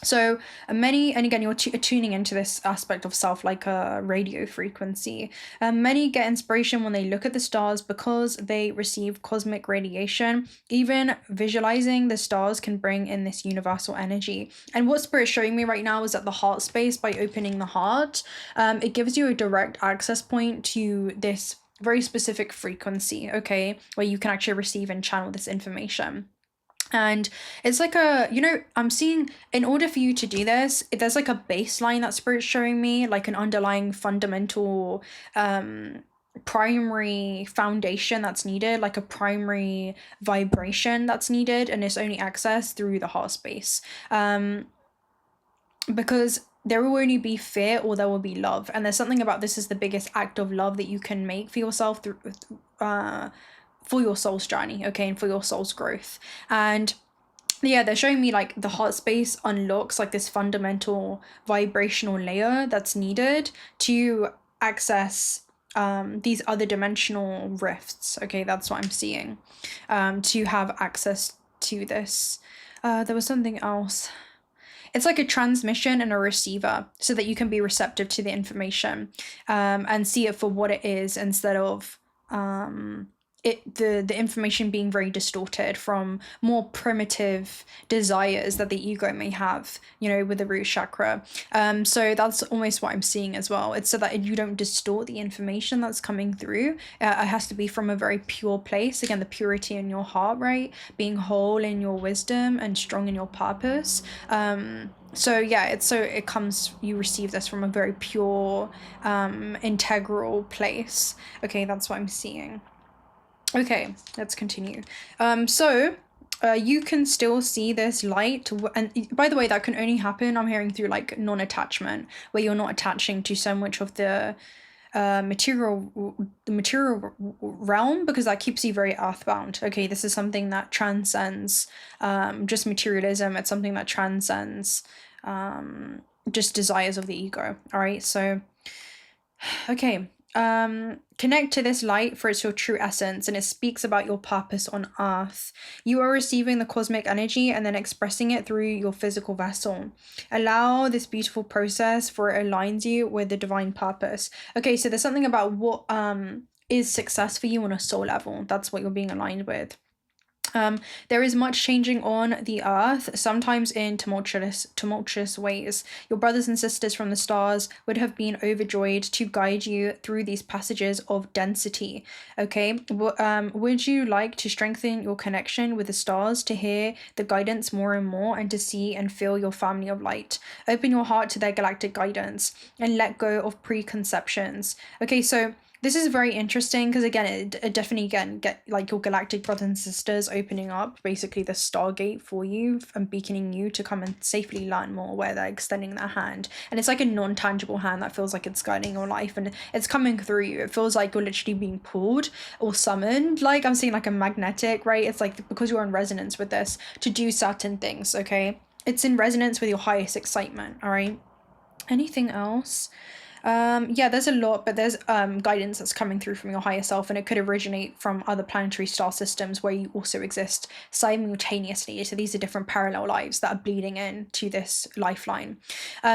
So many, and again, you're tuning into this aspect of self like a radio frequency. Many get inspiration when they look at the stars because they receive cosmic radiation. Even visualizing the stars can bring in this universal energy. And what Spirit's showing me right now is at the heart space, by opening the heart, it gives you a direct access point to this very specific frequency, okay, where you can actually receive and channel this information. And it's like a, I'm seeing, in order for you to do this, there's like a baseline that Spirit's showing me, like an underlying fundamental primary foundation that's needed, like a primary vibration that's needed, and it's only accessed through the heart space. Because there will only be fear or there will be love. And there's something about this is the biggest act of love that you can make for yourself through for your soul's journey, okay, and for your soul's growth. And yeah, they're showing me like the heart space unlocks like this fundamental vibrational layer that's needed to access these other dimensional rifts, okay, that's what I'm seeing, to have access to this. There was something else. it's like a transmission and a receiver, so that you can be receptive to the information, and see it for what it is, instead of the information being very distorted from more primitive desires that the ego may have, with the root chakra. So that's almost what I'm seeing as well. It's so that you don't distort the information that's coming through. It has to be from a very pure place. Again, the purity in your heart, right? Being whole in your wisdom and strong in your purpose. So yeah, you receive this from a very pure, integral place. Okay, that's what I'm seeing. Okay, let's continue. You can still see this light, and by the way, that can only happen, I'm hearing, through like non-attachment, where you're not attaching to so much of the material realm, because that keeps you very earthbound. Okay, this is something that transcends just materialism. It's something that transcends just desires of the ego. All right, so okay. Connect to this light, for it's your true essence, and it speaks about your purpose on earth. You are receiving the cosmic energy and then expressing it through your physical vessel. Allow this beautiful process, for it aligns you with the divine purpose. Okay, so there's something about what is success for you on a soul level. That's what you're being aligned with. There is much changing on the earth, sometimes in tumultuous ways. Your brothers and sisters from the stars would have been overjoyed to guide you through these passages of density. Okay, would you like to strengthen your connection with the stars, to hear the guidance more and more, and to see and feel your family of light? Open your heart to their galactic guidance and let go of preconceptions. Okay, so this is very interesting, because again, it definitely get like your galactic brothers and sisters opening up basically the stargate for you and beaconing you to come and safely learn more, where they're extending their hand. And it's like a non-tangible hand that feels like it's guiding your life, and it's coming through you. It feels like you're literally being pulled or summoned. Like I'm seeing like a magnetic, right? It's like because you're in resonance with this to do certain things, okay? It's in resonance with your highest excitement, all right? Anything else? Yeah, there's a lot, but there's guidance that's coming through from your higher self, and it could originate from other planetary star systems where you also exist simultaneously. So these are different parallel lives that are bleeding into this lifeline.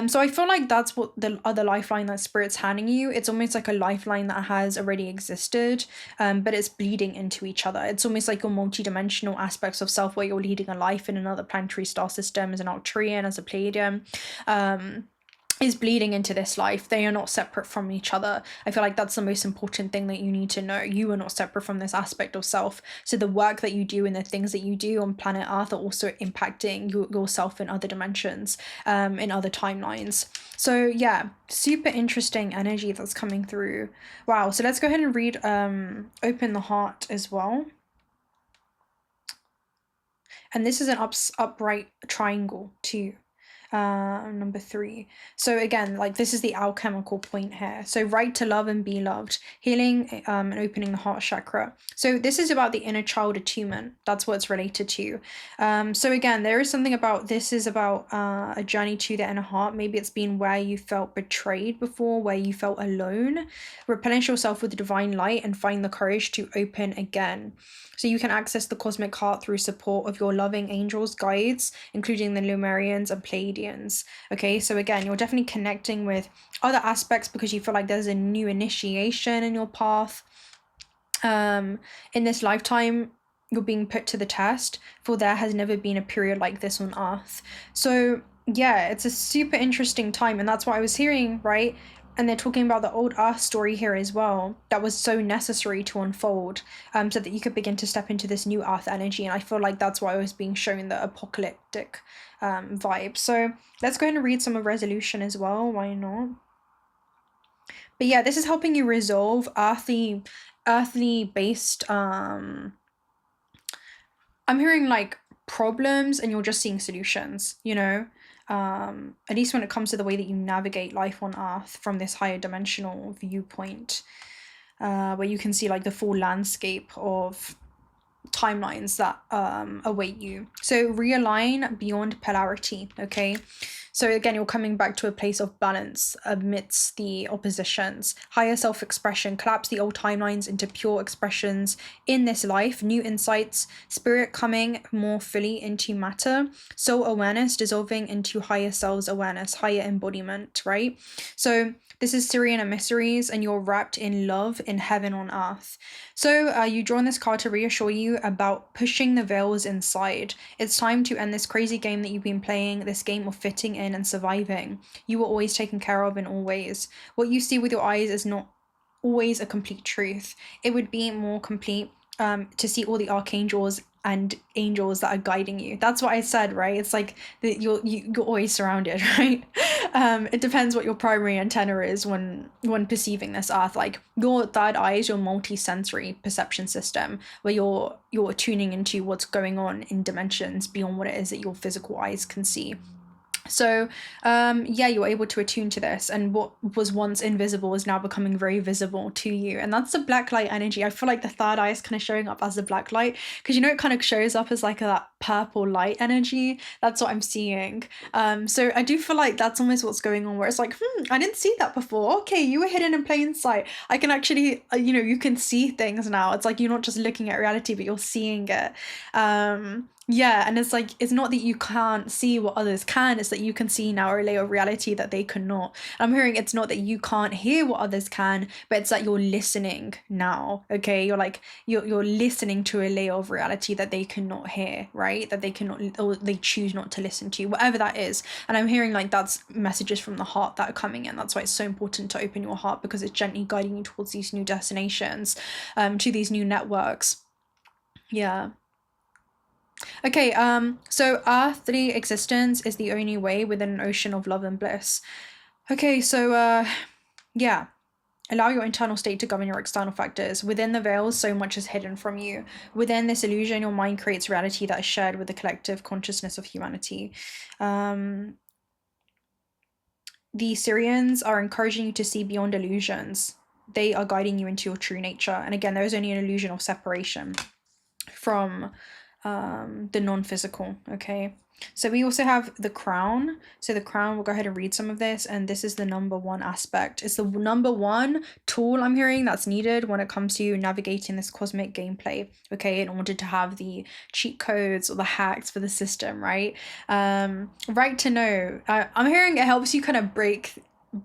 So I feel like that's what the other lifeline that Spirit's handing you. It's almost like a lifeline that has already existed, but it's bleeding into each other. It's almost like your multidimensional aspects of self, where you're leading a life in another planetary star system as an 𝓚, as a 𝓚, is bleeding into this life. They are not separate from each other. I feel like that's the most important thing that you need to know. You are not separate from this aspect of self. So the work that you do and the things that you do on planet Earth are also impacting yourself in other dimensions, in other timelines. So yeah, super interesting energy that's coming through. Wow. So let's go ahead and read Open the Heart as well. And this is an upright triangle too. Number 3. So again, like this is the alchemical point here. So right to love and be loved, healing and opening the heart chakra. So this is about the inner child attunement. That's what it's related to. So again, there is something about this is about a journey to the inner heart. Maybe it's been where you felt betrayed before, where you felt alone. Replenish yourself with the divine light and find the courage to open again. So you can access the cosmic heart through support of your loving angels, guides, including the Lemurians and Pleiadians. Okay, so again, you're definitely connecting with other aspects because you feel like there's a new initiation in your path. In this lifetime, you're being put to the test, for there has never been a period like this on Earth. So yeah, it's a super interesting time, and that's what I was hearing, right? And they're talking about the old Earth story here as well, that was so necessary to unfold, so that you could begin to step into this new Earth energy. And I feel like that's why I was being shown the apocalyptic vibe. So let's go ahead and read some of Resolution as well. Why not? But yeah, this is helping you resolve earthly based, I'm hearing like problems, and you're just seeing solutions, you know? At least when it comes to the way that you navigate life on Earth from this higher dimensional viewpoint, where you can see like the full landscape of timelines that await you. So realign beyond polarity. Okay, So again, you're coming back to a place of balance amidst the oppositions. Higher self-expression, collapse the old timelines into pure expressions in this life, new insights, spirit coming more fully into matter, soul awareness dissolving into higher selves awareness, higher embodiment, right? So this is Syrian emissaries, and you're wrapped in love in heaven on earth. So you drawn this card to reassure you about pushing the veils inside. It's time to end this crazy game that you've been playing, this game of fitting in and surviving. You were always taken care of in all ways. What you see with your eyes is not always a complete truth. It would be more complete to see all the archangels and angels that are guiding you. That's what I said, right? It's like that you're always surrounded, right? It depends what your primary antenna is when perceiving this earth. Like your third eye is your multi-sensory perception system, where you're tuning into what's going on in dimensions beyond what it is that your physical eyes can see. So yeah, you're able to attune to this, and what was once invisible is now becoming very visible to you. And that's the black light energy. I feel like the third eye is kind of showing up as the black light, because you know it kind of shows up as like that purple light energy. That's what I'm seeing. So I do feel like that's almost what's going on, where it's like, I didn't see that before. Okay, you were hidden in plain sight. I can actually you can see things now. It's like you're not just looking at reality, but you're seeing it. Yeah, and it's like, it's not that you can't see what others can, it's that you can see now a layer of reality that they cannot. I'm hearing it's not that you can't hear what others can, but it's that you're listening now, okay? You're like, you're listening to a layer of reality that they cannot hear, right? That they cannot, or they choose not to listen to, whatever that is. And I'm hearing like that's messages from the heart that are coming in. That's why it's so important to open your heart, because it's gently guiding you towards these new destinations, to these new networks. Yeah. Okay, so earthly existence is the only way within an ocean of love and bliss. Okay, so yeah, allow your internal state to govern your external factors. Within the veils, so much is hidden from you. Within this illusion, your mind creates reality that is shared with the collective consciousness of humanity. The Syrians are encouraging you to see beyond illusions. They are guiding you into your true nature. And again, there is only an illusion of separation from the non-physical. Okay, so we also have the crown. So the crown, we'll go ahead and read some of this, and this is the number one aspect. It's the number one tool I'm hearing that's needed when it comes to navigating this cosmic gameplay, okay, in order to have the cheat codes or the hacks for the system, right? Right to know. I'm hearing it helps you kind of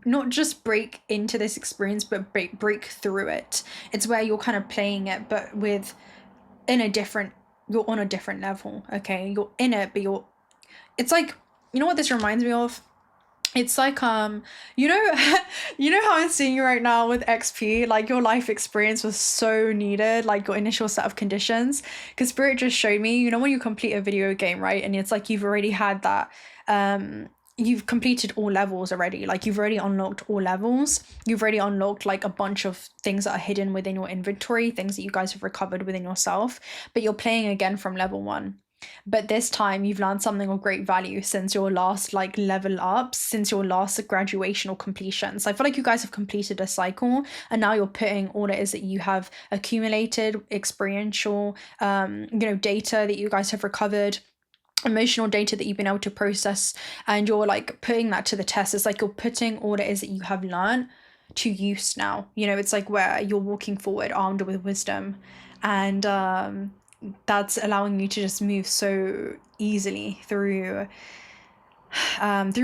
not just break into this experience, but break through it. It's where you're kind of playing it, but you're on a different level, okay? You're in it, but it's like, you know what this reminds me of? It's like, you know how I'm seeing you right now with XP, like your life experience was so needed, like your initial set of conditions, because Spirit just showed me, when you complete a video game, right? And it's like, you've already had that, you've completed all levels already, like you've already unlocked all levels, you've already unlocked like a bunch of things that are hidden within your inventory, things that you guys have recovered within yourself, but you're playing again from level 1. But this time you've learned something of great value since your last like level up, since your last graduation or completion. So I feel like you guys have completed a cycle, and now you're putting all it is that you have accumulated, experiential data that you guys have recovered, emotional data that you've been able to process, and you're like putting that to the test. It's like you're putting all it is that you have learned to use now. It's like where you're walking forward armed with wisdom, and that's allowing you to just move so easily through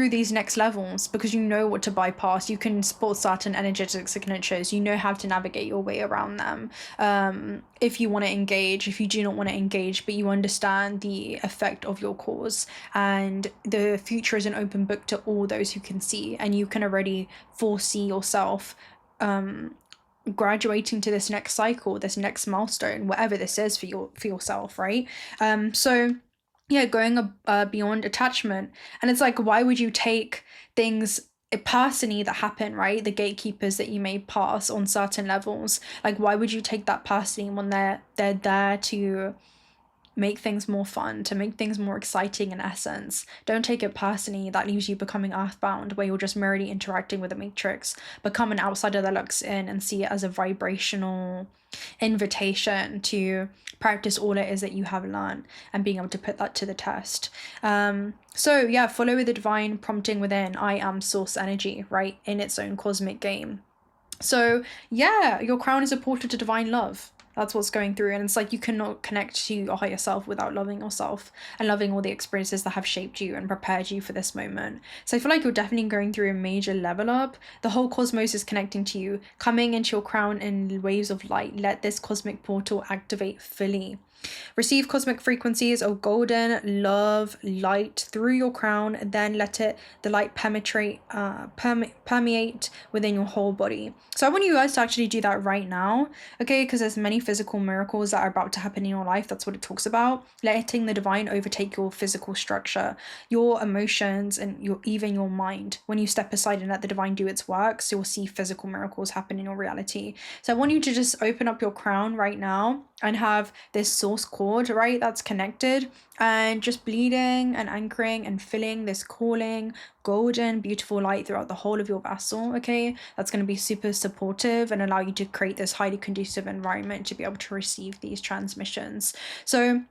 these next levels, because you know what to bypass. You can spot certain energetic signatures. You know how to navigate your way around them. If you want to engage, if you do not want to engage, but you understand the effect of your cause, and the future is an open book to all those who can see, and you can already foresee yourself graduating to this next cycle, this next milestone, whatever this is for yourself, right? So yeah, going beyond attachment. And it's like, why would you take things personally that happen, right? The gatekeepers that you may pass on certain levels, like why would you take that personally when they're there to make things more fun, to make things more exciting in essence. Don't take it personally. That leaves you becoming earthbound, where you're just merely interacting with the matrix. Become an outsider that looks in and see it as a vibrational invitation to practice all it is that you have learned and being able to put that to the test. So yeah, follow with the divine prompting within. I am source energy, right, in its own cosmic game. So yeah, your crown is a portal to divine love. That's what's going through. And it's like you cannot connect to your higher self without loving yourself and loving all the experiences that have shaped you and prepared you for this moment. So I feel like you're definitely going through a major level up. The whole cosmos is connecting to you, coming into your crown in waves of light. Let this cosmic portal activate fully. Receive cosmic frequencies of golden love light through your crown, then let the light permeate within your whole body. So I want you guys to actually do that right now, okay? Because there's many physical miracles that are about to happen in your life. That's what it talks about. Letting the divine overtake your physical structure, your emotions, and even your mind. When you step aside and let the divine do its work, so you'll see physical miracles happen in your reality. So I want you to just open up your crown right now and have this source cord, right, that's connected, and just bleeding and anchoring and filling this calling golden beautiful light throughout the whole of your vessel, okay? That's going to be super supportive and allow you to create this highly conducive environment to be able to receive these transmissions. So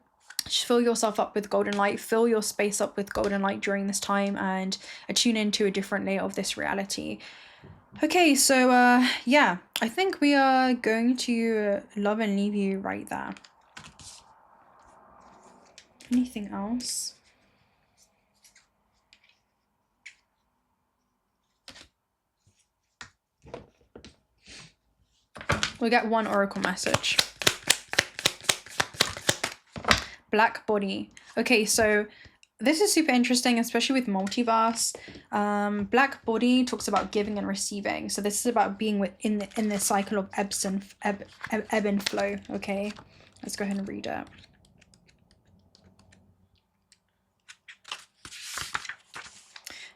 just fill yourself up with golden light, fill your space up with golden light during this time, and attune into a different layer of this reality. Okay, so yeah, I think we are going to love and leave you right there. Anything else? We'll get one oracle message. Black body. Okay, so this is super interesting, especially with multiverse. Black body talks about giving and receiving. So this is about being in the cycle of ebb and flow. Okay, let's go ahead and read it.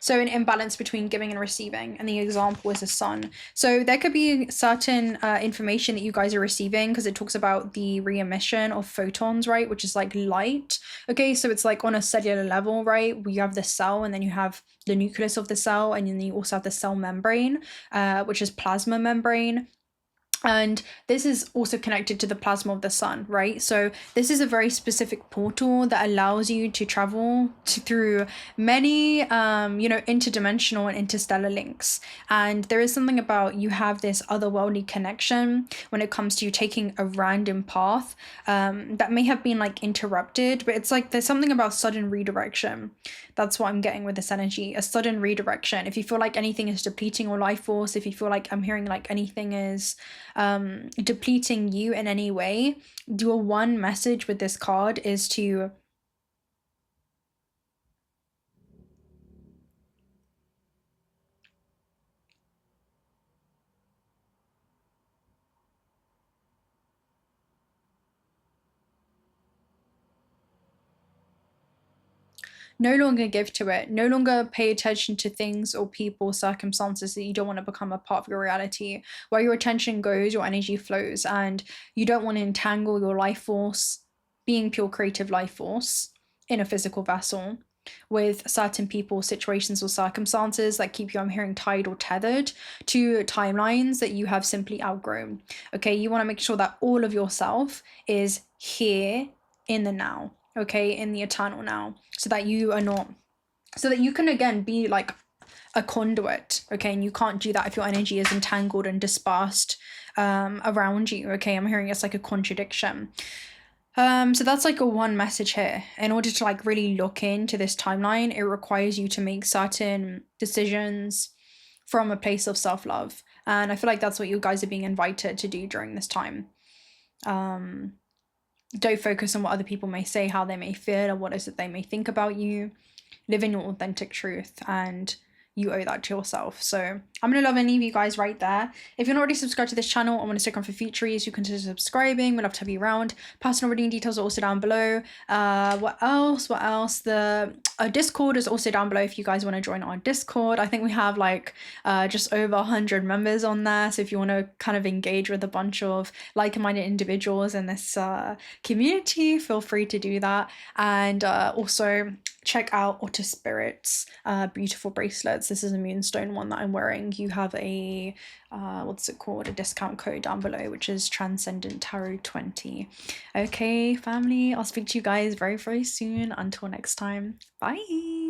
So an imbalance between giving and receiving, and the example is the sun. So there could be certain information that you guys are receiving, because it talks about the re-emission of photons, right, which is like light. Okay, so it's like on a cellular level, right, you have the cell, and then you have the nucleus of the cell, and then you also have the cell membrane, which is plasma membrane. And this is also connected to the plasma of the sun, right? So this is a very specific portal that allows you to travel through many, interdimensional and interstellar links. And there is something about you have this otherworldly connection when it comes to you taking a random path that may have been like interrupted, but it's like there's something about sudden redirection. That's what I'm getting with this energy, a sudden redirection. If you feel like anything is depleting your life force, if you feel like I'm hearing like anything is depleting you in any way, your one message with this card is to no longer give to it, no longer pay attention to things or people, circumstances that you don't want to become a part of your reality. Where your attention goes, your energy flows, and you don't want to entangle your life force, being pure creative life force, in a physical vessel with certain people, situations, or circumstances that keep you, I'm hearing, tied or tethered to timelines that you have simply outgrown. Okay, you want to make sure that all of yourself is here in the now, okay, in the eternal now, so that you are not, so that you can again be like a conduit, okay? And you can't do that if your energy is entangled and dispersed around you, okay? I'm hearing it's like a contradiction. So that's like a one message here. In order to like really look into this timeline, it requires you to make certain decisions from a place of self-love. And I feel like that's what you guys are being invited to do during this time. Don't focus on what other people may say, how they may feel, or what is it they may think about you. Live in your authentic truth and you owe that to yourself. So I'm gonna love any of you guys right there. If you're not already subscribed to this channel and want to stick on for future reads, you consider subscribing. We'd love to have you around. Personal reading details are also down below. What else? The Discord is also down below if you guys want to join our Discord. I think we have like just over 100 members on there. So if you want to kind of engage with a bunch of like-minded individuals in this community, feel free to do that. And also check out Otter Spirit's beautiful bracelets. This is a moonstone one that I'm wearing. You have a what's it called, a discount code down below, which is Transcendent Tarot 20. Okay, family, I'll speak to you guys very soon. Until next time, bye.